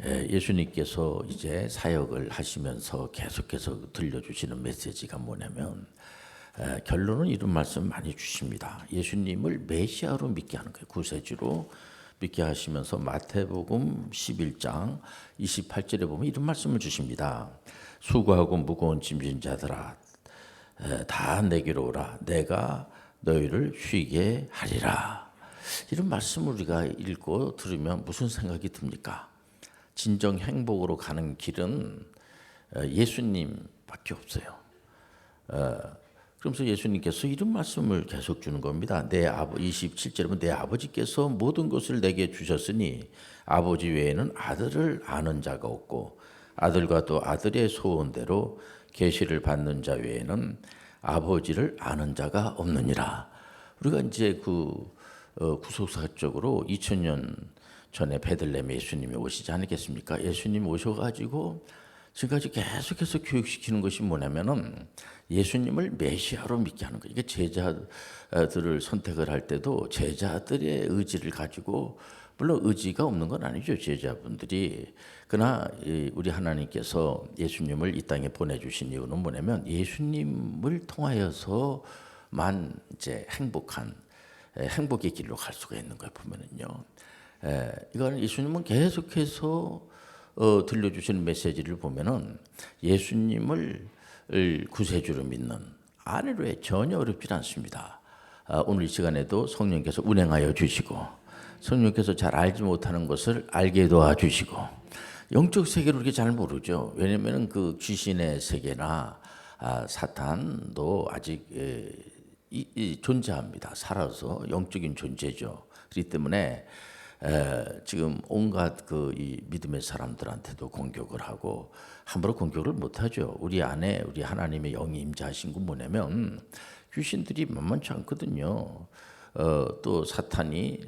예수님께서 이제 사역을 하시면서 계속해서 들려주시는 메시지가 뭐냐면 결론은 이런 말씀 많이 주십니다. 예수님을 메시아로 믿게 하는 거예요. 구세주로 믿게 하시면서 마태복음 11장 28절에 보면 이런 말씀을 주십니다. 수고하고 무거운 짐진 자들아 다 내게로 오라. 내가 너희를 쉬게 하리라. 이런 말씀을 우리가 읽고 들으면 무슨 생각이 듭니까? 진정 행복으로 가는 길은 예수님밖에 없어요. 그러면서 예수님께서 이런 말씀을 계속 주는 겁니다. 27절에 보면 내 아버지께서 모든 것을 내게 주셨으니 아버지 외에는 아들을 아는 자가 없고 아들과 또 아들의 소원대로 계시를 받는 자 외에는 아버지를 아는 자가 없느니라. 우리가 이제 구속사적으로 2000년 전에 베들레헴에 예수님이 오시지 않겠습니까? 예수님 오셔가지고 지금까지 계속해서 교육시키는 것이 뭐냐면은 예수님을 메시아로 믿게 하는 거예요. 이게 제자들을 선택을 할 때도 제자들의 의지를 가지고, 물론 의지가 없는 건 아니죠, 제자분들이. 그러나 우리 하나님께서 예수님을 이 땅에 보내주신 이유는 뭐냐면 예수님을 통하여서만 이제 행복의 길로 갈 수가 있는 걸 보면은요. 이거는 예수님은 계속해서 들려주시는 메시지를 보면은 예수님을 구세주로 믿는 아래로에 전혀 어렵지 않습니다. 오늘 이 시간에도 성령께서 운행하여 주시고 성령께서 잘 알지 못하는 것을 알게 도와주시고 영적 세계를 우리가 잘 모르죠. 왜냐하면 그 귀신의 세계나 사탄도 아직 존재합니다. 살아서 영적인 존재죠. 그렇기 때문에 지금 온갖 이 믿음의 사람들한테도 공격을 하고 함부로 공격을 못하죠. 우리 안에 우리 하나님의 영이 임재하신 건 뭐냐면 귀신들이 만만치 않거든요. 또 사탄이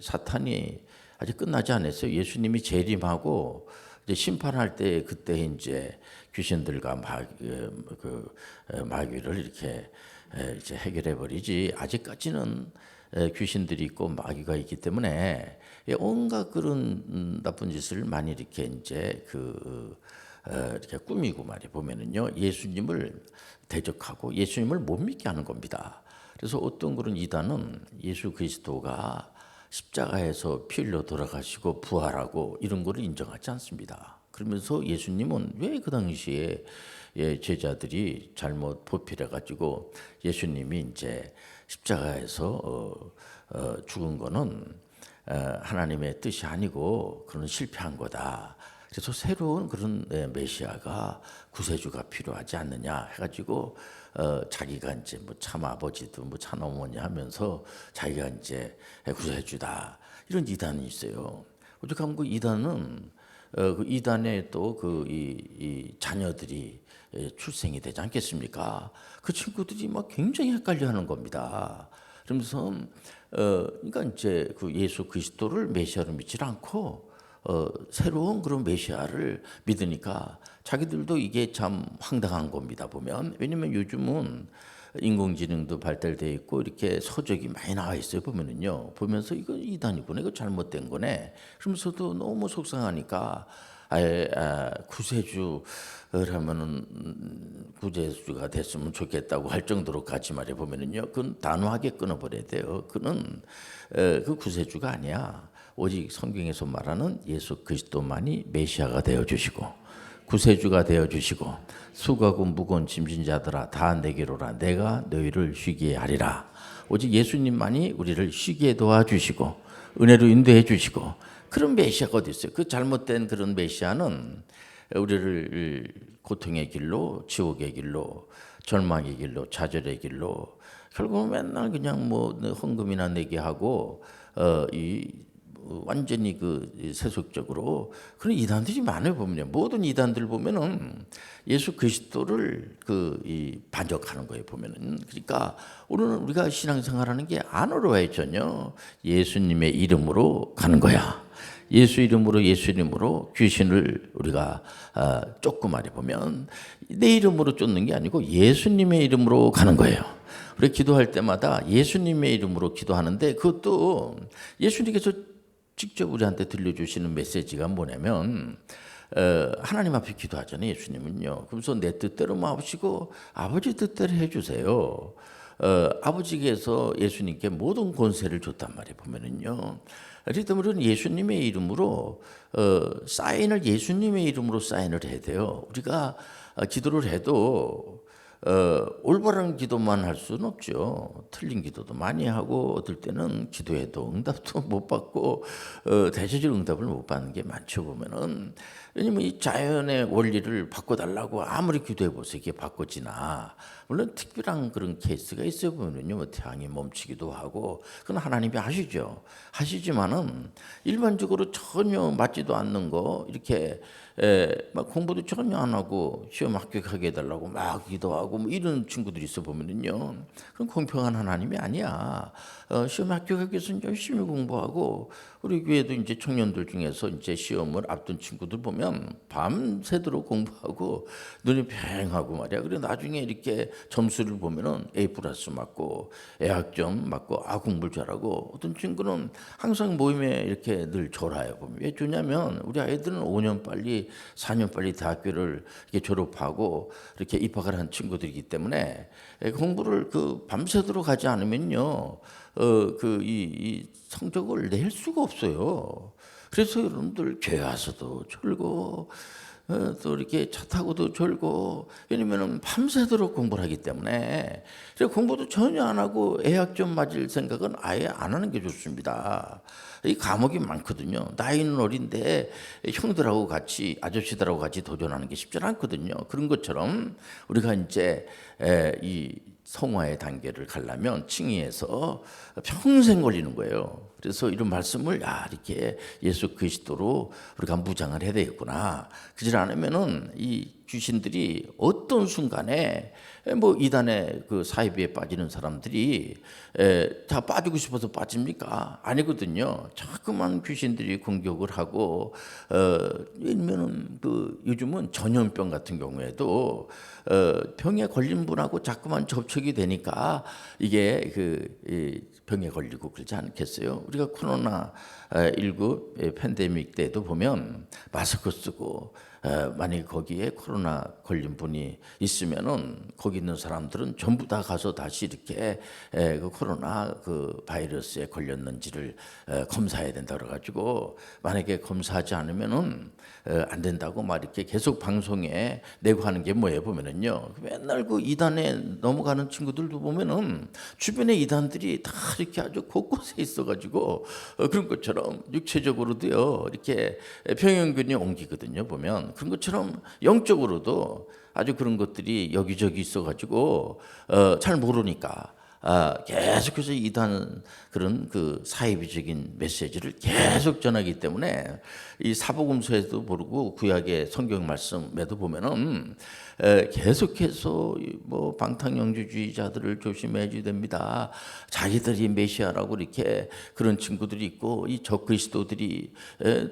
아직 끝나지 않았어요. 예수님이 재림하고 이제 심판할 때 그때 이제 귀신들과 마귀를 이렇게 이제 해결해 버리지. 아직까지는 귀신들이 있고 마귀가 있기 때문에 온갖 그런 나쁜 짓을 많이 이렇게 이제 이렇게 꾸미고 말이 보면은요, 예수님을 대적하고 예수님을 못 믿게 하는 겁니다. 그래서 어떤 그런 이단은 예수 그리스도가 십자가에서 피 흘려 돌아가시고 부활하고 이런 거를 인정하지 않습니다. 그러면서 예수님은 왜 그 당시에 제자들이 잘못 보필해 가지고 예수님이 이제 십자가에서 죽은 거는 하나님의 뜻이 아니고 그런 실패한 거다. 그래서 새로운 그런 메시아가 구세주가 필요하지 않느냐 해가지고 자기가 이제 뭐 참 아버지도 뭐 참 어머니 하면서 자기가 이제 구세주다 이런 이단이 있어요. 오죽하면 그 이단은 그 이단에 또 이 자녀들이 출생이 되지 않겠습니까? 그 친구들이 막 굉장히 헷갈려하는 겁니다. 그러면서 그러니까 이제 그 예수 그리스도를 메시아로 믿지 않고 새로운 그런 메시아를 믿으니까 자기들도 이게 참 황당한 겁니다. 보면 왜냐면 요즘은 인공지능도 발달되어 있고 이렇게 서적이 많이 나와 있어요. 보면은요, 보면서 이거 이단이구나, 이거 잘못된 거네. 그러면서도 너무 속상하니까 구세주라면은 구세주가 됐으면 좋겠다고 할 정도로까지 말해 보면은요, 그건 단호하게 끊어버려야 돼요. 그는 그 구세주가 아니야. 오직 성경에서 말하는 예수 그리스도만이 메시아가 되어 주시고 구세주가 되어 주시고 수고하고 무거운 짐진 자들아 다 내게로 오라. 내가 너희를 쉬게 하리라. 오직 예수님만이 우리를 쉬게 도와주시고 은혜로 인도해 주시고 그런 메시아가 어디 있어요? 그 잘못된 그런 메시아는 우리를 고통의 길로, 지옥의 길로, 절망의 길로, 좌절의 길로 결국은 맨날 그냥 뭐 헌금이나 내게 하고 완전히 세속적으로 그런 이단들이 많아요. 보면 모든 이단들 보면은 예수 그리스도를 반역하는 거예요. 보면은 그러니까 오늘은 우리가 신앙생활하는 게 안 어려워요. 전혀 예수님의 이름으로 가는 거야. 예수 이름으로 귀신을 우리가 쫓고 말해 보면 내 이름으로 쫓는 게 아니고 예수님의 이름으로 가는 거예요. 우리 기도할 때마다 예수님의 이름으로 기도하는데 그것도 예수님께서 직접 우리한테 들려주시는 메시지가 뭐냐면 하나님 앞에 기도하잖아요. 예수님은요. 그래서 내 뜻대로 마시고 아버지 뜻대로 해주세요. 아버지께서 예수님께 모든 권세를 줬단 말이에요. 보면은요. 그렇기 때문에 우리는 예수님의 이름으로 사인을 예수님의 이름으로 사인을 해야 돼요. 우리가 기도를 해도 올바른 기도만 할 수는 없죠. 틀린 기도도 많이 하고 어떨 때는 기도해도 응답도 못 받고 대체적으로 응답을 못 받는 게 많죠. 보면은 왜냐면 이 자연의 원리를 바꿔달라고 아무리 기도해 보세요. 이게 바꿔지나. 물론 특별한 그런 케이스가 있어 보면은요. 뭐 태양이 멈추기도 하고 그건 하나님이 하시죠. 하시지만은 일반적으로 전혀 맞지도 않는 거 이렇게 막 공부도 전혀 안 하고 시험 합격하게 해달라고 막 기도하고 뭐 이런 친구들이 있어 보면은요. 그건 공평한 하나님이 아니야. 시험 합격하기 위해서는 열심히 공부하고 우리 교회도 이제 청년들 중에서 이제 시험을 앞둔 친구들 보면 밤새도록 공부하고 눈이 팽하고 말이야. 그래 나중에 이렇게 점수를 보면은 A 플러스 맞고 A학점 맞고 공부를 잘하고 어떤 친구는 항상 모임에 이렇게 늘 졸아요. 보면 왜 좋냐면 우리 아이들은 5년 빨리 4년 빨리 대학교를 이렇게 졸업하고 이렇게 입학을 한 친구들이기 때문에 공부를 밤새도록 하지 않으면요, 이 성적을 낼 수가 없어요. 그래서 여러분들 교회 와서도 졸고 또 이렇게 차 타고도 졸고 왜냐면은 밤새도록 공부를 하기 때문에 그래서 공부도 전혀 안 하고 애학점 맞을 생각은 아예 안 하는 게 좋습니다. 이 과목이 많거든요. 나이는 어린데 형들하고 같이 아저씨들하고 같이 도전하는 게 쉽지 않거든요. 그런 것처럼 우리가 이제 이 성화의 단계를 가려면 칭의에서 평생 걸리는 거예요. 그래서 이런 말씀을 이렇게 예수 그리스도로 우리가 무장을 해야 되겠구나. 그러지 않으면은 이 귀신들이 어떤 순간에 뭐 이단의 그 사이비에 빠지는 사람들이 다 빠지고 싶어서 빠집니까? 아니거든요. 자꾸만 귀신들이 공격을 하고 왜냐면은 요즘은 전염병 같은 경우에도 병에 걸린 분하고 자꾸만 접촉이 되니까 이게 병에 걸리고 그러지 않겠어요? 우리가 코로나19 팬데믹 때도 보면 마스크 쓰고 만약에 거기에 코로나 걸린 분이 있으면은 거기 있는 사람들은 전부 다 가서 다시 이렇게 그 코로나 바이러스에 걸렸는지를 검사해야 된다 그래가지고 만약에 검사하지 않으면은 안 된다고 막 이렇게 계속 방송에 내고 하는 게 뭐예요? 보면은요 맨날 이단에 넘어가는 친구들도 보면은 주변에 이단들이 다 이렇게 아주 곳곳에 있어가지고 그런 것처럼 육체적으로도요 이렇게 병행균이 옮기거든요. 보면 그런 것처럼 영적으로도 아주 그런 것들이 여기저기 있어가지고 잘 모르니까 계속해서 이단 그런 사이비적인 메시지를 계속 전하기 때문에 이 사복음서에도 모르고 구약의 성경 말씀에도 보면은 계속해서 뭐 방탕영주주의자들을 조심해야 됩니다. 자기들이 메시아라고 이렇게 그런 친구들이 있고 이 적그리스도들이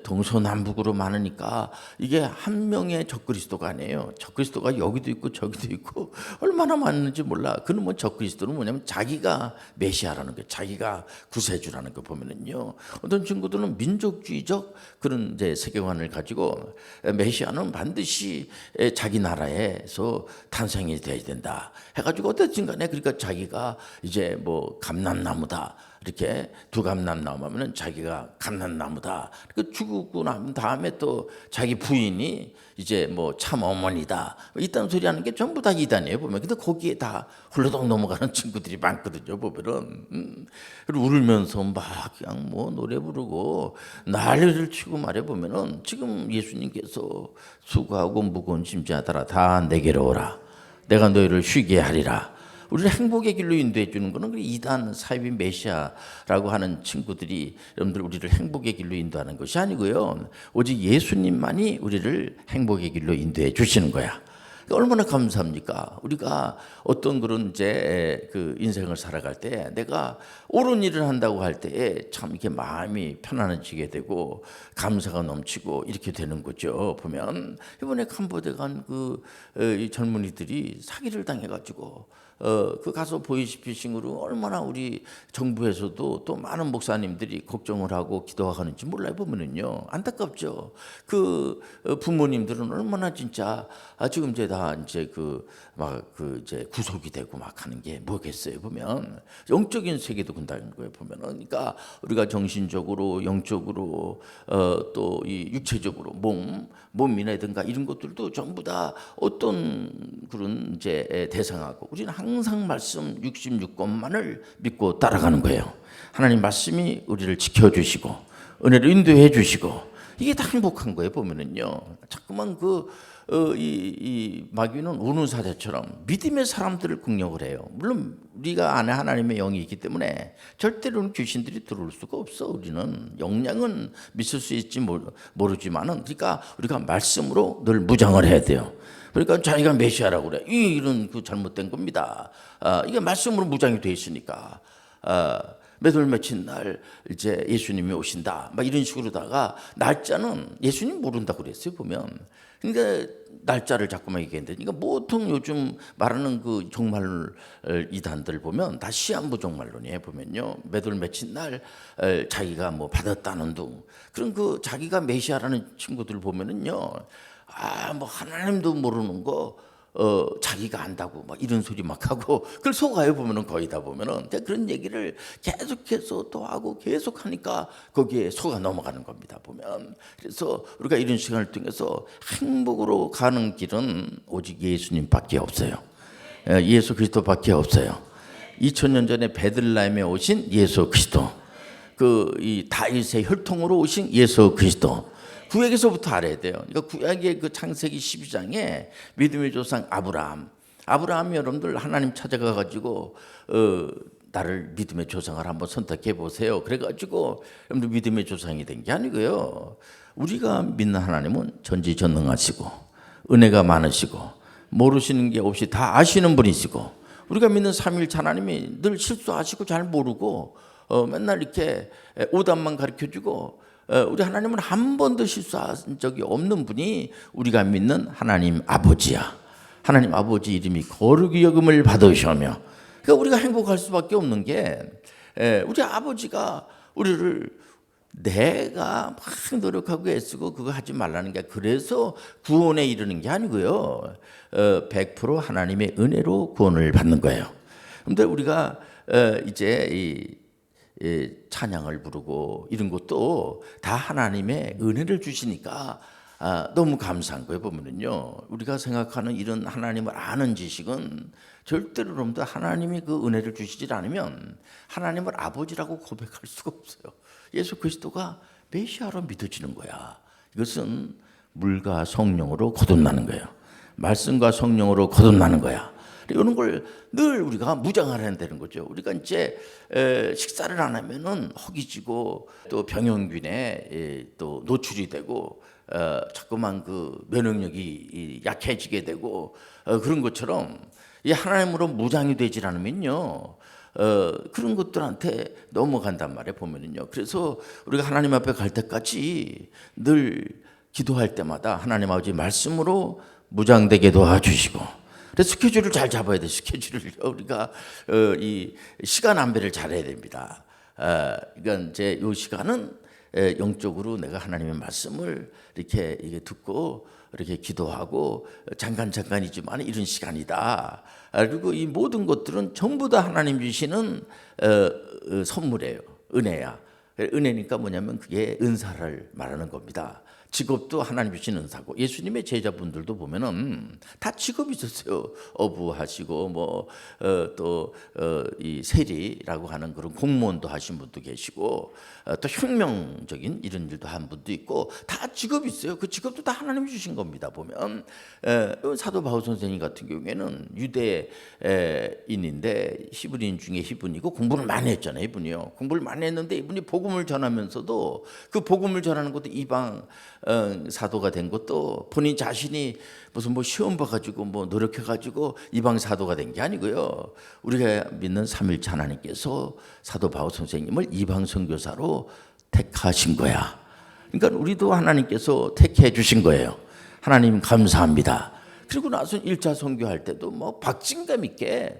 동서남북으로 많으니까 이게 한 명의 적그리스도가 아니에요. 적그리스도가 여기도 있고 저기도 있고 얼마나 많은지 몰라. 그는 뭐 적그리스도는 뭐냐면 자기가 메시아라는 거, 자기가 구세주라는 거 보면은요. 어떤 친구들은 민족주의적 그런 이제 세계관을 가지고 메시아는 반드시 자기 나라에서 탄생이 돼야 된다. 해가지고 어쨌든 간에 그러니까 자기가 이제 뭐 감람나무다. 이렇게 두 감람나무면 자기가 감람나무다. 그 죽고 난 다음에 또 자기 부인이 이제 뭐 참 어머니다. 이딴 소리 하는 게 전부 다 이단이에요 보면. 근데 거기에 다 훌러덩 넘어가는 친구들이 많거든요 보면은. 그리고 울면서 막 그냥 뭐 노래 부르고 난리를 치고 말해 보면은 지금 예수님께서 수고하고 무거운 짐자들아 다 내게로 오라. 내가 너희를 쉬게 하리라. 우리를 행복의 길로 인도해 주는 것은 이단 사이비 메시아라고 하는 친구들이 여러분들 우리를 행복의 길로 인도하는 것이 아니고요. 오직 예수님만이 우리를 행복의 길로 인도해 주시는 거야. 얼마나 감사합니까? 우리가 어떤 그런 이제 인생을 살아갈 때 내가 옳은 일을 한다고 할 때에 참 이렇게 마음이 편안해지게 되고 감사가 넘치고 이렇게 되는 거죠. 보면 이번에 캄보디아 간 이 젊은이들이 사기를 당해가지고 그 가서 보이스피싱으로 얼마나 우리 정부에서도 또 많은 목사님들이 걱정을 하고 기도하는지 몰라요. 보면은요 안타깝죠. 그 부모님들은 얼마나 진짜 지금 이제 다 이제 이제 구속이 되고 막 하는 게 뭐겠어요. 보면 영적인 세계도 군다는 거예요. 보면은 그러니까 우리가 정신적으로 영적으로 또 이 육체적으로 몸이라든가 이런 것들도 전부 다 어떤 그런 이제 대상하고 우리는 항상 말씀 66권만을 믿고 따라가는 거예요. 하나님 말씀이 우리를 지켜주시고 은혜를 인도해 주시고 이게 다 행복한 거예요. 보면은요 자꾸만 이 마귀는 우는 사자처럼 믿음의 사람들을 공격을 해요. 물론 우리가 안에 하나님의 영이 있기 때문에 절대로는 귀신들이 들어올 수가 없어. 우리는 역량은 믿을 수 있지 모르지만은 그러니까 우리가 말씀으로 늘 무장을 해야 돼요. 그러니까 자기가 메시아라고 그래. 이런 잘못된 겁니다. 이게 말씀으로 무장이 돼 있으니까. 몇월 며칠 날 이제 예수님이 오신다. 막 이런 식으로다가 날짜는 예수님 모른다고 그랬어요. 보면. 그러니까 날짜를 자꾸만 얘기했는데, 그러니까 보통 요즘 말하는 그 종말 이단들 보면 다 시한부 종말론이에요. 보면요, 몇월 며칠 날 자기가 뭐 받았다는 둥 그런 자기가 메시아라는 친구들 보면은요, 뭐 하나님도 모르는 거. 자기가 안다고 막 이런 소리 막 하고 그걸 속아요. 보면은 거의 다 보면은 그런 얘기를 계속해서 또 하고 계속 하니까 거기에 속아 넘어가는 겁니다. 보면 그래서 우리가 이런 시간을 통해서 행복으로 가는 길은 오직 예수님밖에 없어요. 예수 그리스도밖에 없어요. 2000년 전에 베들레헴에 오신 예수 그리스도, 이 다윗의 혈통으로 오신 예수 그리스도. 구약에서부터 알아야 돼요. 그러니까 구약의 창세기 12장에 믿음의 조상 아브라함이 여러분들 하나님 찾아가 가지고 나를 믿음의 조상을 한번 선택해 보세요. 그래 가지고 여러분들 믿음의 조상이 된 게 아니고요. 우리가 믿는 하나님은 전지전능하시고 은혜가 많으시고 모르시는 게 없이 다 아시는 분이시고, 우리가 믿는 삼위일체 하나님이 늘 실수하시고 잘 모르고 맨날 이렇게 오답만 가르쳐주고, 우리 하나님은 한 번도 실수한 적이 없는 분이 우리가 믿는 하나님 아버지야. 하나님 아버지 이름이 거룩히 여김을 받으시며, 그러니까 우리가 행복할 수밖에 없는 게 우리 아버지가 우리를 내가 막 노력하고 애쓰고 그거 하지 말라는 게 그래서 구원에 이르는 게 아니고요. 100% 하나님의 은혜로 구원을 받는 거예요. 그런데 우리가 이제 이 찬양을 부르고 이런 것도 다 하나님의 은혜를 주시니까 너무 감사한 거예요. 보면은요, 우리가 생각하는 이런 하나님을 아는 지식은 절대로 여러분들 하나님이 그 은혜를 주시지 않으면 하나님을 아버지라고 고백할 수가 없어요. 예수 그리스도가 메시아로 믿어지는 거야. 이것은 물과 성령으로 거듭나는 거예요. 말씀과 성령으로 거듭나는 거야. 이런 걸 늘 우리가 무장을 해야 되는 거죠. 우리가 이제 식사를 안 하면은 허기지고 또 병원균에 또 노출이 되고 자꾸만 면역력이 약해지게 되고 그런 것처럼 이 하나님으로 무장이 되질 않으면요. 그런 것들한테 넘어간단 말이에요. 보면은요. 그래서 우리가 하나님 앞에 갈 때까지 늘 기도할 때마다 하나님 아버지 말씀으로 무장되게 도와주시고, 그래서 스케줄을 잘 잡아야 돼. 스케줄을 우리가 이 시간 안배를 잘해야 됩니다. 그러니까 이제 이 시간은 영적으로 내가 하나님의 말씀을 이렇게 듣고 이렇게 기도하고 잠깐이지만 이런 시간이다. 그리고 이 모든 것들은 전부 다 하나님 주시는 선물이에요. 은혜야. 은혜니까 뭐냐면 그게 은사를 말하는 겁니다. 직업도 하나님 주신 은사고, 예수님의 제자분들도 보면은 다 직업이 있었어요. 어부하시고 또 이 세리라고 하는 그런 공무원도 하신 분도 계시고 또 혁명적인 이런 일도 한 분도 있고 다 직업이 있어요. 그 직업도 다 하나님 주신 겁니다. 보면 사도 바울 선생님 같은 경우에는 유대인인데 히브리인 중에 히브리이고 공부를 많이 했잖아요. 이분이요. 공부를 많이 했는데 이분이 복음을 전하면서도 그 복음을 전하는 것도 이방 사도가 된 것도 본인 자신이 무슨 시험 봐가지고 노력해가지고 이방 사도가 된 게 아니고요. 우리가 믿는 삼위일체 하나님께서 사도 바울 선생님을 이방 선교사로 택하신 거야. 그러니까 우리도 하나님께서 택해 주신 거예요. 하나님 감사합니다. 그리고 나서 1차 선교할 때도 박진감 있게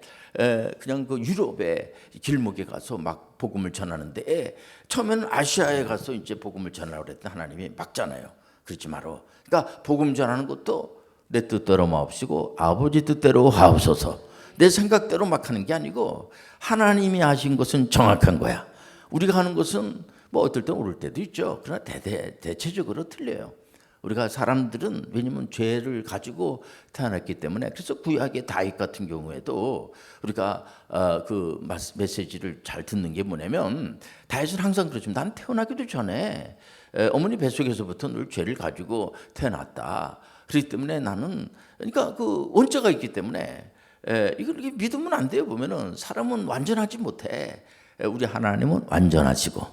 그냥 그 유럽의 길목에 가서 막 복음을 전하는데 처음에는 아시아에 가서 이제 복음을 전하라고 그랬더니 하나님이 막잖아요. 그러지 마라. 그러니까 복음 전하는 것도 내 뜻대로 마옵시고 아버지 뜻대로 하옵소서. 내 생각대로 막 하는 게 아니고 하나님이 하신 것은 정확한 거야. 우리가 하는 것은 뭐 어떨 때 옳을 때도 있죠. 그러나 대체적으로 틀려요. 우리가 사람들은 왜냐면 죄를 가지고 태어났기 때문에 그래서 구약의 다윗 같은 경우에도 우리가 그 메시지를 잘 듣는 게 뭐냐면 다윗은 항상 그렇지만 난 태어나기도 전에 어머니 뱃속에서부터 늘 죄를 가지고 태어났다. 그렇기 때문에 나는 그러니까 그 원죄가 있기 때문에 이걸 이렇게 믿으면 안 돼요. 보면은 사람은 완전하지 못해. 우리 하나님은 완전하시고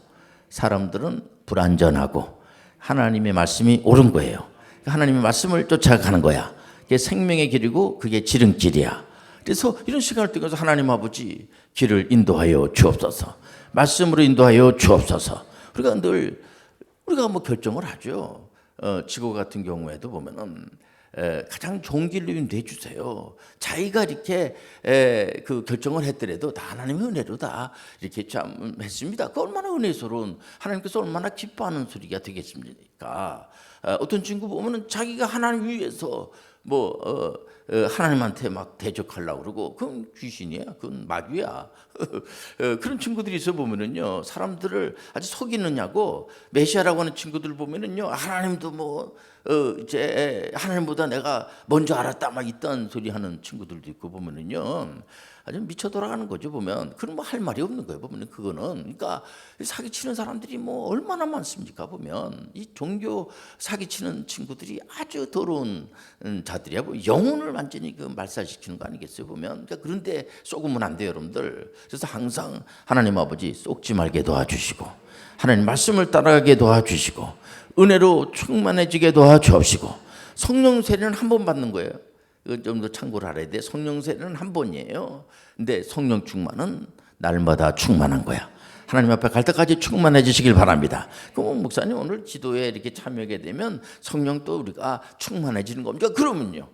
사람들은 불완전하고 하나님의 말씀이 옳은 거예요. 하나님의 말씀을 쫓아가는 거야. 그게 생명의 길이고 그게 지름길이야. 그래서 이런 시간을 통해서 하나님 아버지 길을 인도하여 주옵소서. 말씀으로 인도하여 주옵소서. 우리가 늘 우리가 뭐 결정을 하죠. 지구 같은 경우에도 보면은 가장 좋은 길로 인도해 주세요. 자기가 이렇게 그 결정을 했더라도 다 하나님의 은혜로다 이렇게 참 했습니다. 그 얼마나 은혜스러운 하나님께서 얼마나 기뻐하는 소리가 되겠습니까? 어떤 친구 보면은 자기가 하나님 위해서 뭐 하나님한테 막 대적하려고 그러고 그건 귀신이야, 그건 마귀야. 그런 친구들이 있어 보면은요 사람들을 아주 속이느냐고 메시아라고 하는 친구들 보면은요 하나님도 뭐 이제 하나님보다 내가 먼저 알았다 막 이딴 소리 하는 친구들도 있고 보면은요 아주 미쳐 돌아가는 거죠. 보면 그런 뭐 할 말이 없는 거예요. 보면 그거는 그러니까 사기치는 사람들이 뭐 얼마나 많습니까? 보면 이 종교 사기치는 친구들이 아주 더러운 자들이야. 뭐 영혼을 완전히 그 말살시키는 거 아니겠어요? 보면 그러니까 그런데 속으면 안 돼요, 여러분들. 그래서 항상 하나님 아버지 속지 말게 도와주시고 하나님 말씀을 따라가게 도와주시고 은혜로 충만해지게 도와주옵시고 성령 세례는 한 번 받는 거예요. 이거 좀 더 참고를 알아야 돼. 성령 세례는 한 번이에요. 근데 성령 충만은 날마다 충만한 거야. 하나님 앞에 갈 때까지 충만해지시길 바랍니다. 그럼 목사님 오늘 기도에 이렇게 참여하게 되면 성령 또 우리가 충만해지는 겁니까? 그러면요.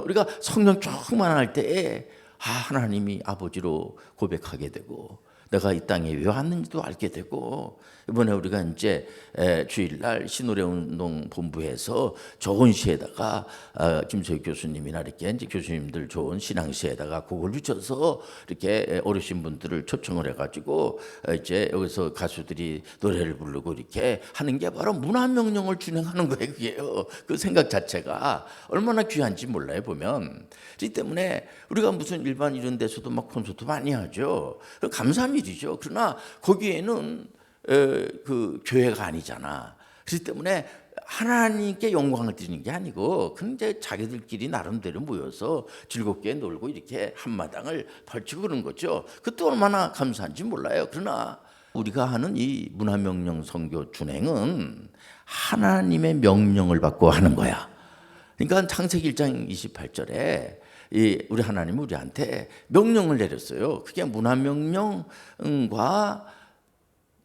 우리가 성령 충만할 때에 하나님이 아버지로 고백하게 되고 내가 이 땅에 왜 왔는지도 알게 되고 이번에 우리가 이제 주일날 신노래운동 본부에서 좋은 시에다가 김소희 교수님이나 이렇게 이제 교수님들 좋은 신앙시에다가 곡을 붙여서 이렇게 어르신 분들을 초청을 해가지고 이제 여기서 가수들이 노래를 부르고 이렇게 하는 게 바로 문화명령을 준행하는 거예요. 그게요. 그 생각 자체가 얼마나 귀한지 몰라요. 보면 그렇기 때문에 우리가 무슨 일반 이런 데서도 막 콘서트 많이 하죠. 감사한 일이죠. 그러나 거기에는 그 교회가 아니잖아. 그렇기 때문에 하나님께 영광을 드리는 게 아니고 그냥 이제 자기들끼리 나름대로 모여서 즐겁게 놀고 이렇게 한마당을 펼치고 그런 거죠. 그것도 얼마나 감사한지 몰라요. 그러나 우리가 하는 이 문화명령 선교 준행은 하나님의 명령을 받고 하는 거야. 그러니까 창세기 1장 28절에 우리 하나님은 우리한테 명령을 내렸어요. 그게 문화명령과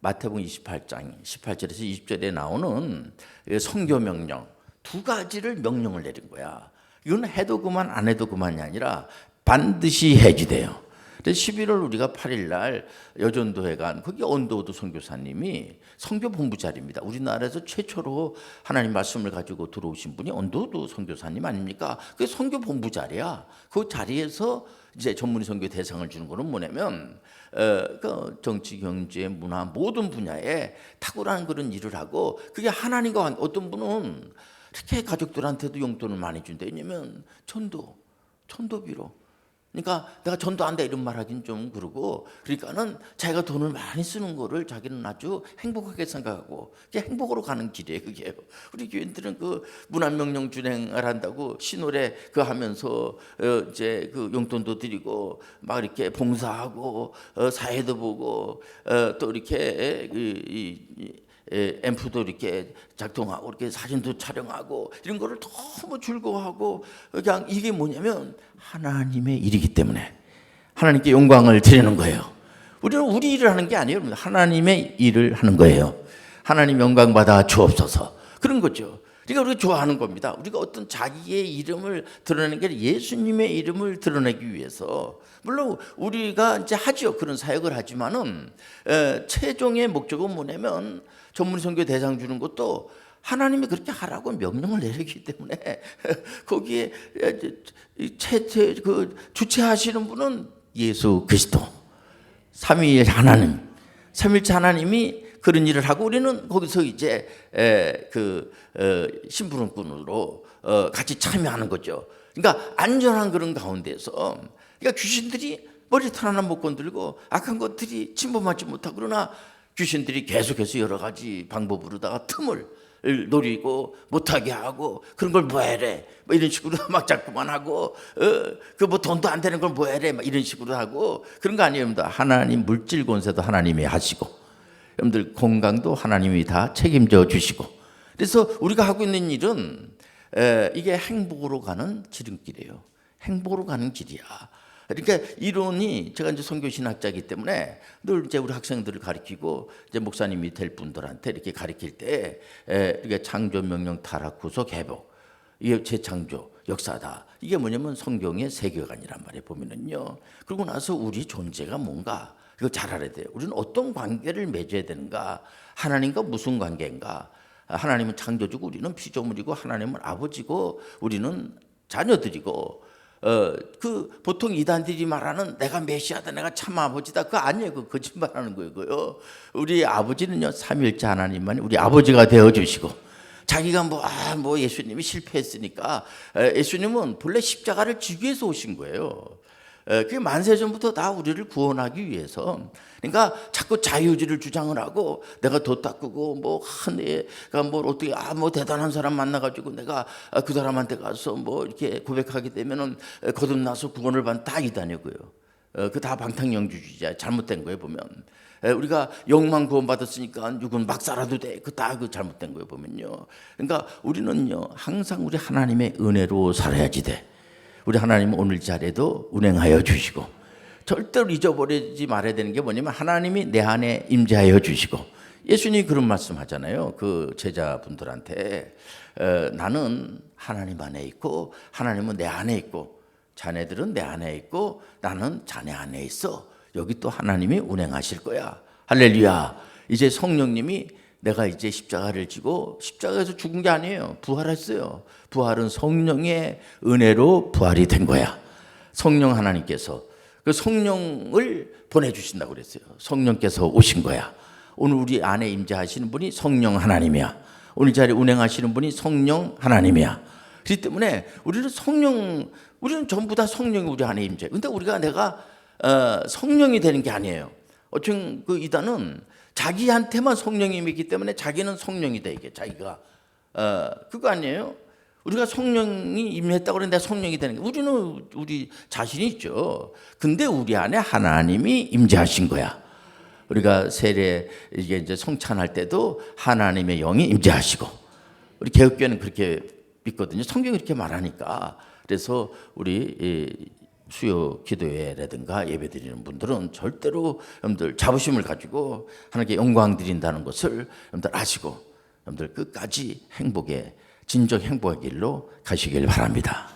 마태복음 28장 18절에서 20절에 나오는 선교 명령 두 가지를 명령을 내린 거야. 이건 해도 그만 안 해도 그만이 아니라 반드시 해지돼요. 그래서 11월 우리가 8일 날 여전도회 간 거기 언더우드 선교사님이 선교 본부 자리입니다. 우리나라에서 최초로 하나님 말씀을 가지고 들어오신 분이 언더우드 선교사님 아닙니까? 그게 선교 본부 자리야. 그 자리에서 이제 전문의 선교 대상을 주는 거는 뭐냐면 그 정치, 경제, 문화 모든 분야에 탁월한 그런 일을 하고 그게 하나님과 어떤 분은 이렇게 가족들한테도 용돈을 많이 준다. 왜냐면 전도비로. 그러니까 내가 전도한다 이런 말 하긴 좀 그러고 그러니까는 자기가 돈을 많이 쓰는 거를 자기는 아주 행복하게 생각하고 그게 행복으로 가는 길이에요. 그게요. 우리 교인들은 그 문화명령 준행을 한다고 신노래 그 하면서 이제 그 용돈도 드리고 막 이렇게 봉사하고 사회도 보고 또 이렇게 앰프도 이렇게 작동하고 이렇게 사진도 촬영하고 이런 거를 너무 즐거워하고 그냥 이게 뭐냐면 하나님의 일이기 때문에 하나님께 영광을 드리는 거예요. 우리는 우리 일을 하는 게 아니에요. 하나님의 일을 하는 거예요. 하나님 영광 받아 주옵소서 그런 거죠. 그러니까 우리가 좋아하는 겁니다. 우리가 어떤 자기의 이름을 드러내는 게 아니라 예수님의 이름을 드러내기 위해서, 물론 우리가 이제 하죠. 그런 사역을 하지만은 최종의 목적은 뭐냐면 전문 선교 대상 주는 것도 하나님이 그렇게 하라고 명령을 내리기 때문에 거기에 그 주체하시는 분은 예수 그리스도, 삼위일 하나님, 삼일체 하나님이 그런 일을 하고 우리는 거기서 이제 심부름꾼으로 같이 참여하는 거죠. 그러니까 안전한 그런 가운데서, 그러니까 귀신들이 머리털 하나 못 건들고 악한 것들이 침범하지 못하고, 그러나 귀신들이 계속해서 여러 가지 방법으로다가 틈을 노리고 못하게 하고, 그런 걸 뭐 해래 뭐 이런 식으로 막 자꾸만 하고, 그 뭐 돈도 안 되는 걸 뭐 해래 막 이런 식으로 하고, 그런 거 아니에요. 하나님 물질 권세도 하나님이 하시고, 여러분들 건강도 하나님이 다 책임져 주시고, 그래서 우리가 하고 있는 일은 이게 행복으로 가는 지름길이에요. 행복으로 가는 길이야. 그러니까 이론이, 제가 이제 선교신학자이기 때문에 늘 이제 우리 학생들을 가르치고 이제 목사님이 될 분들한테 이렇게 가르칠 때, 이게 창조, 명령, 타락, 구속, 회복, 이게 재창조 역사다. 이게 뭐냐면 성경의 세계관이란 말이에요. 보면은요. 그러고 나서 우리 존재가 뭔가 이걸 잘 알아야 돼요. 우리는 어떤 관계를 맺어야 되는가? 하나님과 무슨 관계인가? 하나님은 창조주고 우리는 피조물이고, 하나님은 아버지고 우리는 자녀들이고, 그 보통 이단들이 말하는 내가 메시아다, 내가 참 아버지다, 그거 아니에요. 그 거짓말하는 거예요. 그요. 우리 아버지는요, 삼일째 하나님만이 우리 아버지가 되어 주시고, 자기가 뭐 예수님이 실패했으니까, 예수님은 본래 십자가를 지기 위해서 오신 거예요. 그게 만세전부터 다 우리를 구원하기 위해서. 그러니까 자꾸 자유주의를 주장을 하고, 내가 도 닦고 내가 어떻게 뭐 대단한 사람 만나가지고 내가 그 사람한테 가서 뭐 이렇게 고백하게 되면은 거듭나서 구원을 받는, 다 이단이고요. 그 다 방탕영주주의자, 잘못된 거예요. 보면 우리가 영만 구원받았으니까 육은 막 살아도 돼, 그 다 그 잘못된 거예요. 보면요. 그러니까 우리는요, 항상 우리 하나님의 은혜로 살아야지 돼. 우리 하나님은 오늘 자리에도 운행하여 주시고, 절대로 잊어버리지 말아야 되는 게 뭐냐면 하나님이 내 안에 임재하여 주시고, 예수님이 그런 말씀 하잖아요. 그 제자분들한테, 나는 하나님 안에 있고 하나님은 내 안에 있고 자네들은 내 안에 있고 나는 자네 안에 있어. 여기 또 하나님이 운행하실 거야. 할렐루야. 이제 성령님이, 내가 이제 십자가를 지고, 십자가에서 죽은 게 아니에요. 부활했어요. 부활은 성령의 은혜로 부활이 된 거야. 성령 하나님께서 그 성령을 보내주신다고 그랬어요. 성령께서 오신 거야. 오늘 우리 안에 임재하시는 분이 성령 하나님이야. 오늘 자리에 운행하시는 분이 성령 하나님이야. 그렇기 때문에 우리는 전부 다 성령이 우리 안에 임재. 근데 내가 성령이 되는 게 아니에요. 어쨌든 그 이단은 자기한테만 성령이 있기 때문에 자기는 성령이 돼. 이게 자기가 그거 아니에요. 우리가 성령이 임했다고 그러는데 성령이 되는 게, 우리는 우리 자신이 있죠. 근데 우리 안에 하나님이 임재하신 거야. 우리가 세례 이제 성찬할 때도 하나님의 영이 임재하시고, 우리 개혁교회는 그렇게 믿거든요. 성경이 그렇게 말하니까. 그래서 우리 수요 기도회라든가 예배 드리는 분들은 절대로 여러분들 자부심을 가지고 하나님께 영광 드린다는 것을 여러분들 아시고, 여러분들 끝까지 진정 행복의 길로 가시길 바랍니다.